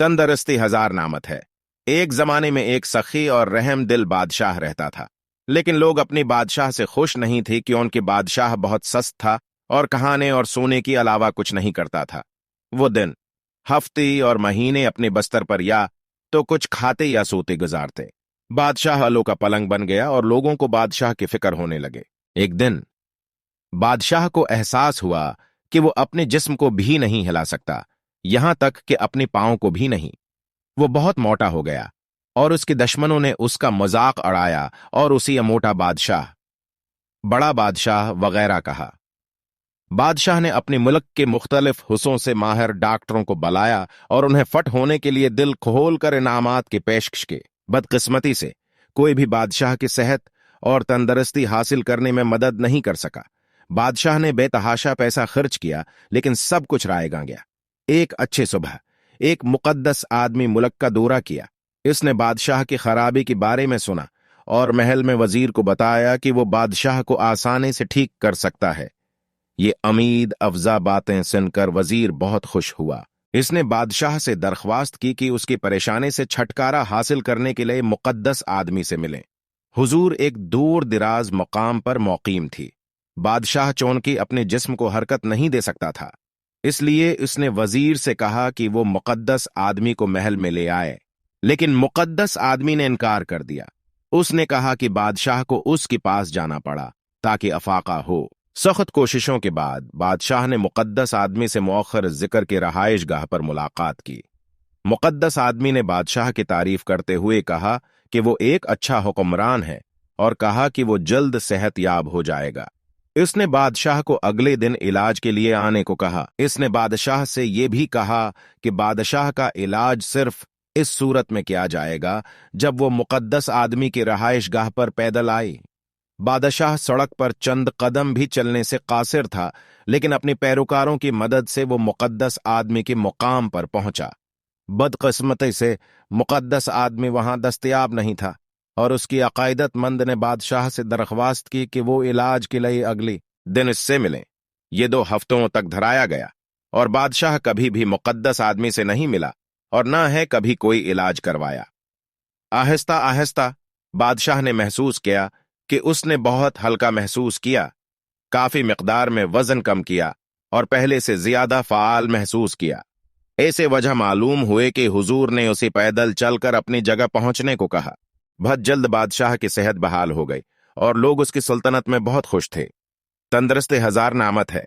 तंदुरुस्ती हजार नामत है। एक जमाने में एक सखी और रहम दिल बादशाह रहता था, लेकिन लोग अपनी बादशाह से खुश नहीं थे कि उनके बादशाह बहुत सस्त था और कहाने और सोने के अलावा कुछ नहीं करता था। वो दिन, हफ्ते और महीने अपने बस्तर पर या तो कुछ खाते या सोते गुजारते। बादशाह आलो का पलंग बन गया और लोगों को बादशाह की फिक्र होने लगे। एक दिन बादशाह को एहसास हुआ कि वो अपने जिस्म को भी नहीं हिला सकता, यहां तक कि अपने पांव को भी नहीं। वो बहुत मोटा हो गया और उसके दुश्मनों ने उसका मजाक उड़ाया और उसे मोटा बादशाह, बड़ा बादशाह वगैरह कहा। बादशाह ने अपने मुल्क के मुख्तलिफ हिस्सों से माहिर डॉक्टरों को बुलाया और उन्हें फट होने के लिए दिल खोल कर इनामात के पेशकश के। बदकिस्मती से कोई भी बादशाह की सेहत और तंदुरुस्ती हासिल करने में मदद नहीं कर सका। बादशाह ने बेतहाशा पैसा खर्च किया, लेकिन सब कुछ रायगा गया। एक अच्छे सुबह एक मुकद्दस आदमी मुल्क का दौरा किया। इसने बादशाह की खराबी के बारे में सुना और महल में वजीर को बताया कि वो बादशाह को आसानी से ठीक कर सकता है। ये उम्मीद अफजा बातें सुनकर वजीर बहुत खुश हुआ। इसने बादशाह से दरख्वास्त की कि उसकी परेशानी से छुटकारा हासिल करने के लिए मुकद्दस आदमी से मिले। हुजूर एक दूर दराज मकाम पर मुकीम थी। बादशाह चौंकी अपने जिस्म को हरकत नहीं दे सकता था, इसलिए उसने वजीर से कहा कि वो मुकद्दस आदमी को महल में ले आए, लेकिन मुकद्दस आदमी ने इनकार कर दिया। उसने कहा कि बादशाह को उसके पास जाना पड़ा ताकि अफाका हो। सख्त कोशिशों के बाद बादशाह ने मुकद्दस आदमी से मौखर जिक्र के रहाइश गाह पर मुलाकात की। मुकद्दस आदमी ने बादशाह की तारीफ करते हुए कहा कि वो एक अच्छा हुक्मरान है और कहा कि वो जल्द सेहतयाब हो जाएगा। इसने बादशाह को अगले दिन इलाज के लिए आने को कहा। इसने बादशाह से ये भी कहा कि बादशाह का इलाज सिर्फ इस सूरत में किया जाएगा जब वो मुकद्दस आदमी की रहाइश गाह पर पैदल आए। बादशाह सड़क पर चंद कदम भी चलने से कासिर था, लेकिन अपने पैरोकारों की मदद से वो मुकद्दस आदमी के मुकाम पर पहुंचा। बदकिस्मती से मुकद्दस आदमी वहां दस्तयाब नहीं था और उसकी अकायदतमंद ने बादशाह से दरख्वास्त की कि वो इलाज के लिए अगले दिन इससे मिले। ये 2 हफ्तों तक धराया गया और बादशाह कभी भी मुकद्दस आदमी से नहीं मिला और न है कभी कोई इलाज करवाया। आहिस्ता आहिस्ता बादशाह ने महसूस किया कि उसने बहुत हल्का महसूस किया, काफी मिकदार में वजन कम किया और पहले से ज्यादा फाल महसूस किया। ऐसे वजह मालूम हुए कि हुजूर ने उसे पैदल चलकर अपनी जगह पहुंचने को कहा। बहुत जल्द बादशाह की सेहत बहाल हो गई और लोग उसकी सुल्तनत में बहुत खुश थे। तंदुरुस्ती हजार नामत है।